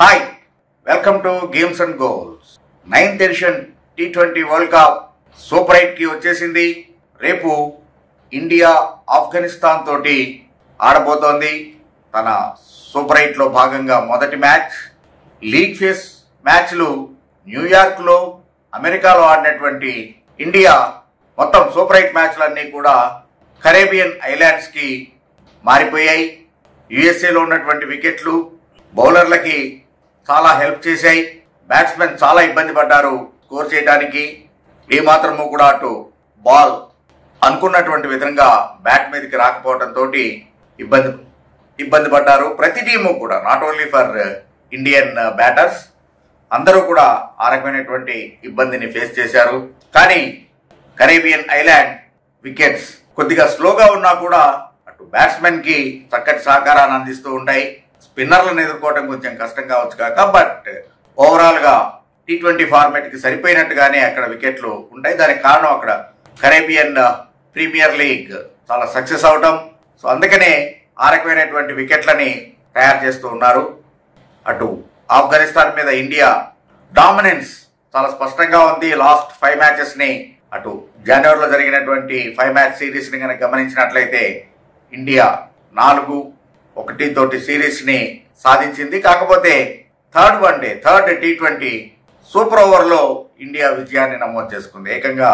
Hi, welcome to games and goals. 9th edition T20 world cup super 8కి వచ్చేసింది. రేపు India Afghanistan తోటి ఆడబోతోంది. తన సూపర్ 8లో భాగంగా మొదటి మ్యాచ్. లీగ్ ఫేస్ మ్యాచ్లు న్యూయార్క్లో, అమెరికాలో ఆడినటువంటి ఇండియా మొత్తం సూపర్ 8 మ్యాచ్లన్నీ కూడా కరేబియన్ ఐలాండ్స్కి మారిపోయాయి. యుఎస్ఏలో ఉన్నటువంటి వికెట్లు బౌలర్లకి చాలా హెల్ప్ చేశాయి. బ్యాట్స్మెన్ చాలా ఇబ్బంది పడ్డారు స్కోర్ చేయడానికి. ఏమాత్రము కూడా అటు బాల్ అనుకున్నటువంటి విధంగా బ్యాట్ మీదకి రాకపోవడంతో ఇబ్బంది పడ్డారు. ప్రతి టీము కూడా, not only for Indian batters, అందరూ కూడా ఆ రకమైనటువంటి ఇబ్బందిని ఫేస్ చేశారు. కానీ కరేబియన్ ఐలాండ్ వికెట్స్ కొద్దిగా స్లోగా ఉన్నా కూడా అటు బ్యాట్స్మెన్ కి చక్కటి సహకారాన్ని అందిస్తూ ఉంటాయి. స్పిన్నర్లను ఎదుర్కోవడం కొంచెం కష్టం కావచ్చు కాక, బట్ ఓవరాల్ గా T20 ఫార్మాట్ కి సరిపోయినట్టుగానే అక్కడ వికెట్లు ఉంటాయి. దానికి కారణం అక్కడ కరేబియన్ ప్రీమియర్ లీగ్ చాలా సక్సెస్ అవటం. సో అందుకనే ఆ రకమైనటువంటి వికెట్లని తయారు చేస్తూ ఉన్నారు. అటు ఆఫ్ఘనిస్తాన్ మీద ఇండియా డామినెన్స్ చాలా స్పష్టంగా ఉంది. లాస్ట్ 5 మ్యాచెస్ ని, అటు జనవరిలో జరిగినటువంటి 5 మ్యాచ్ సిరీస్ ని కనుక గమనించినట్లయితే ఇండియా 4-1 తోటి సిరీస్ ని సాధించింది. కాకపోతే థర్డ్ T20 సూపర్ ఓవర్ లో ఇండియా విజయాన్ని నమోదు చేసుకుంది. ఏకంగా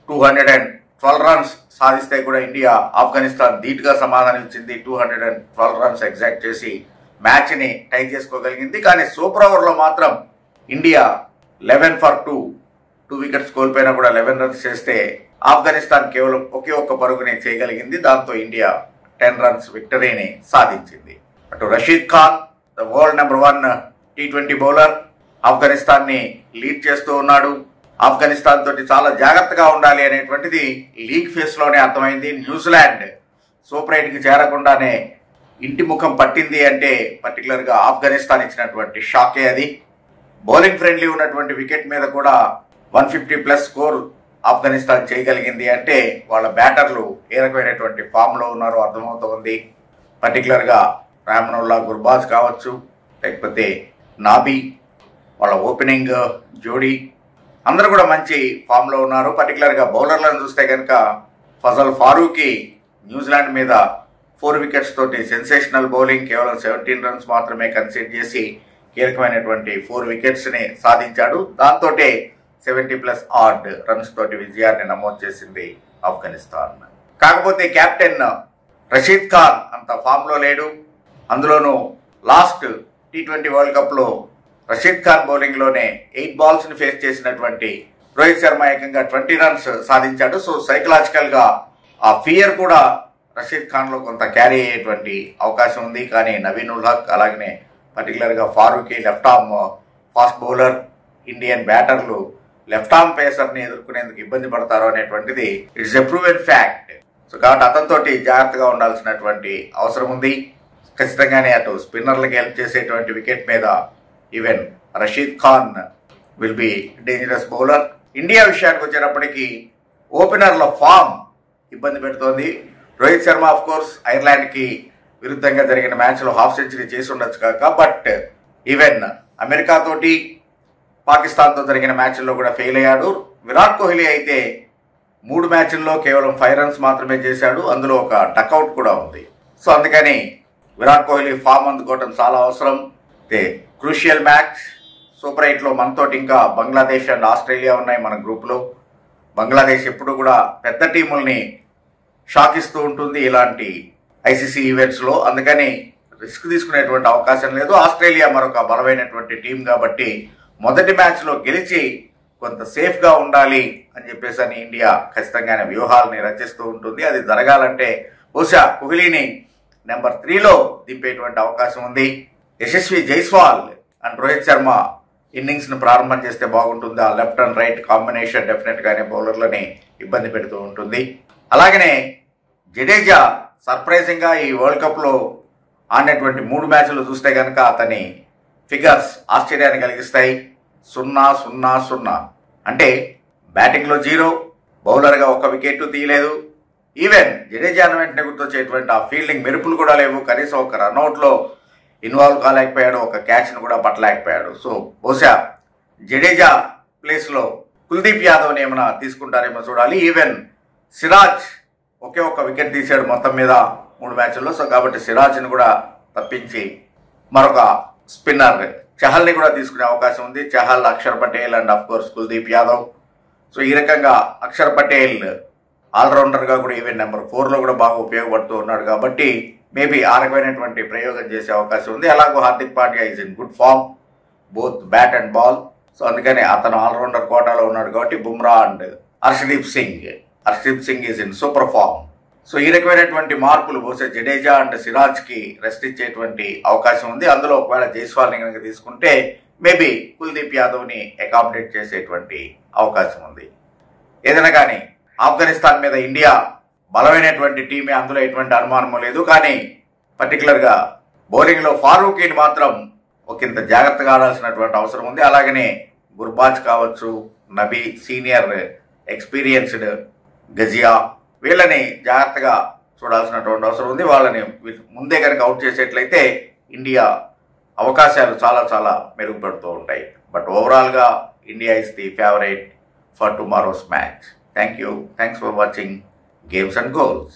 212 రన్స్ సాధిస్తే కూడా ఇండియా ఆఫ్ఘనిస్తాన్ ధీటుగా సమాధానం ఇచ్చింది. 212 రన్స్ ఎగ్జాక్ట్ చేసి మ్యాచ్ ని టై చేసుకోగలిగింది. కానీ సూపర్ ఓవర్ లో మాత్రం ఇండియా 11 for 2 వికెట్స్ కోల్పోయినా కూడా 11 రన్స్ చేస్తే ఆఫ్ఘనిస్తాన్ కేవలం ఒకే ఒక్క పరుగుని చేయగలిగింది. దాంతో ఇండియా 10 రన్స్ విక్టరీని సాధించింది. అటు Rashid Khan, the world number 1 T20 bowler, Afghanistan ని లీడ్ చేస్తూ ఉన్నాడు. ఆఫ్ఘనిస్తాన్ తోటి చాలా జాగ్రత్తగా ఉండాలి అనేటువంటిది లీగ్ ఫేస్ లోనే అర్థమైంది. న్యూజిలాండ్ సూపర్ 8కి చేరకుండానే ఇంటి ముఖం పట్టింది అంటే పర్టికులర్ గా ఆఫ్ఘనిస్తాన్ ఇచ్చినటువంటి షాకే అది. బౌలింగ్ ఫ్రెండ్లీ ఉన్నటువంటి వికెట్ మీద కూడా 150+ స్కోర్ ఆఫ్ఘనిస్తాన్ చేయగలిగింది అంటే వాళ్ళ బ్యాటర్లు ఏ రకమైనటువంటి ఫామ్ లో ఉన్నారో అర్థమవుతోంది. పర్టికులర్ గా రామనుల్లా గుర్బాజ్ కావచ్చు, లేకపోతే నాబీ, వాళ్ళ ఓపెనింగ్ జోడీ, అందరూ కూడా మంచి ఫామ్ లో ఉన్నారు. పర్టికులర్ గా బౌలర్లను చూస్తే కనుక ఫజల్ ఫారూఖీ న్యూజిలాండ్ మీద 4 వికెట్స్ తోటి సెన్సేషనల్ బౌలింగ్, కేవలం 17 రన్స్ మాత్రమే కన్సీడ్ చేసి కీలకమైనటువంటి 4 వికెట్స్ ని సాధించాడు. దాంతో 70+ ఆడ్ రన్స్ తోటి విజయాన్ని నమోదు చేసింది ఆఫ్ఘనిస్తాన్. కాకపోతే కెప్టెన్ రషీద్ ఖాన్ అంత ఫామ్ లో లేడు. అందులోనూ లాస్ట్ T20 వరల్డ్ కప్ లో రషీద్ ఖాన్ బౌలింగ్ లోనే 8 బాల్స్ ని ఫేస్ చేసినటువంటి రోహిత్ శర్మ ఏకంగా 20 రన్స్ సాధించాడు. సో సైకలాజికల్ గా ఆ ఫియర్ కూడా రషీద్ ఖాన్ లో కొంత క్యారీ అయ్యేటువంటి అవకాశం ఉంది. కానీ నవీన్ ఉల్ హక్, అలాగనే పర్టికులర్ గా Farooqui left arm fast bowler, Indian బ్యాటర్లు లెఫ్ట్ ఆర్మ్ పేసర్ ని ఎదుర్కొనేందుకు ఇబ్బంది పడతారు అనేటువంటిది it's a proven fact. So కాబట్టి అతనితోటి జాగ్రత్తగా ఉండాల్సినటువంటి అవసరం ఉంది. ఖచ్చితంగానే అటు స్పిన్నర్లకి హెల్ప్ చేసేటువంటి వికెట్ మీద even Rashid Khan will be dangerous bowler. India విషయానికి వచ్చేటప్పటికి ఓపెనర్ల ఫామ్ ఇబ్బంది పెడుతోంది. Rohit Sharma of course Ireland కి విరుద్ధంగా జరిగిన మ్యాచ్ లో హాఫ్ సెంచరీ చేసి ఉండొచ్చు కాక, బట్ ఈవెన్ అమెరికా తోటి, పాకిస్తాన్ తో జరిగిన మ్యాచ్ల్లో కూడా ఫెయిల్ అయ్యాడు. విరాట్ కోహ్లీ అయితే 3 మ్యాచ్ల్లో కేవలం 5 రన్స్ మాత్రమే చేశాడు. అందులో ఒక డక్అవుట్ కూడా ఉంది. సో అందుకని విరాట్ కోహ్లీ ఫామ్ అందుకోవటం చాలా అవసరం. క్రూషియల్ మ్యాచ్ సూపర్ 8లో మనతోటి ఇంకా బంగ్లాదేశ్ అండ్ ఆస్ట్రేలియా ఉన్నాయి మన గ్రూప్ లో. బంగ్లాదేశ్ ఎప్పుడు కూడా పెద్ద టీముల్ని షాక్ ఇస్తూ ఉంటుంది ఇలాంటి ఐసీసీ ఈవెంట్స్ లో. అందుకని రిస్క్ తీసుకునేటువంటి అవకాశం లేదు. ఆస్ట్రేలియా మరొక బలమైనటువంటి టీం కాబట్టి మొదటి మ్యాచ్ లో గెలిచి కొంత సేఫ్ గా ఉండాలి అని చెప్పేసి అని ఇండియా ఖచ్చితంగానే వ్యూహాలని రచిస్తూ ఉంటుంది. అది జరగాలంటే బహుశా కోహ్లీని నెంబర్ 3లో దింపేటువంటి అవకాశం ఉంది. యశస్వి జైస్వాల్ అండ్ రోహిత్ శర్మ ఇన్నింగ్స్ ను ప్రారంభం చేస్తే బాగుంటుంది. ఆ left and right combination definite గానే బౌలర్లని ఇబ్బంది పెడుతూ ఉంటుంది. అలాగనే జడేజా సర్ప్రైజింగ్ గా ఈ వరల్డ్ కప్ లో ఆడినటువంటి 3 మ్యాచ్లు చూస్తే కనుక అతని ఫిగర్స్ ఆశ్చర్యాన్ని కలిగిస్తాయి. 0-0-0 అంటే బ్యాటింగ్ లో 0, బౌలర్ గా 1 వికెట్ తీయలేదు. ఈవెన్ జడేజా వెంటనే గుర్తొచ్చేటువంటి ఆ ఫీల్డింగ్ మెరుపులు కూడా లేవు. కనీసం ఒక రన్అట్ లో ఇన్వాల్వ్ కాలేకపోయాడు, ఒక క్యాచ్ను కూడా పట్టలేకపోయాడు. సో బహుశా జడేజా ప్లేస్లో కుల్దీప్ యాదవ్ని ఏమైనా తీసుకుంటారేమో చూడాలి. ఈవెన్ సిరాజ్ ఒకే ఒక్క వికెట్ తీశాడు మొత్తం మీద 3 మ్యాచ్ల్లో. సో కాబట్టి సిరాజ్ని కూడా తప్పించి మరొక స్పిన్నర్ చహల్ని కూడా తీసుకునే అవకాశం ఉంది. Chahal, Axar Patel and of course Kuldeep Yadav. So ఈ రకంగా అక్షర్ పటేల్ ఆల్రౌండర్గా కూడా ఈవెన్ నెంబర్ 4లో కూడా బాగా ఉపయోగపడుతూ ఉన్నాడు కాబట్టి మేబీ ఆ రకమైనటువంటి ప్రయోగం చేసే అవకాశం ఉంది. అలాగూ Hardik Pandya is in good form both bat and ball. So అందుకని అతను ఆల్రౌండర్ కోటాలో ఉన్నాడు కాబట్టి Bumrah and Harshdeep Singh is in super form. So ఈ రకమైనటువంటి మార్పులు బహుశా జడేజా అండ్ సిరాజ్కి రెస్ట్ ఇచ్చేటువంటి అవకాశం ఉంది. అందులో ఒకవేళ జైస్వాల్ని కనుక తీసుకుంటే మేబీ కుల్దీప్ యాదవ్ని అకామిడేట్ చేసేటువంటి అవకాశం ఉంది. ఏదైనా కానీ ఆఫ్ఘనిస్తాన్ మీద ఇండియా బలమైనటువంటి టీమే, అందులో ఎటువంటి అనుమానము లేదు. కానీ పర్టికులర్గా బౌలింగ్లో ఫారూఖీని మాత్రం ఒకంత జాగ్రత్తగా ఆడాల్సినటువంటి అవసరం ఉంది. అలాగనే గుర్బాజ్ కావచ్చు, నబీ, సీనియర్ ఎక్స్పీరియన్స్డ్ గజియా, వీళ్ళని జాగ్రత్తగా చూడాల్సినటువంటి అవసరం ఉంది. వాళ్ళని ముందే కనుక అవుట్ చేసేట్లయితే ఇండియా అవకాశాలు చాలా చాలా మెరుగుపడుతూ ఉంటాయి. బట్ ఓవరాల్గా India is the favourite for tomorrow's match. Thank you. Thanks for watching games and goals.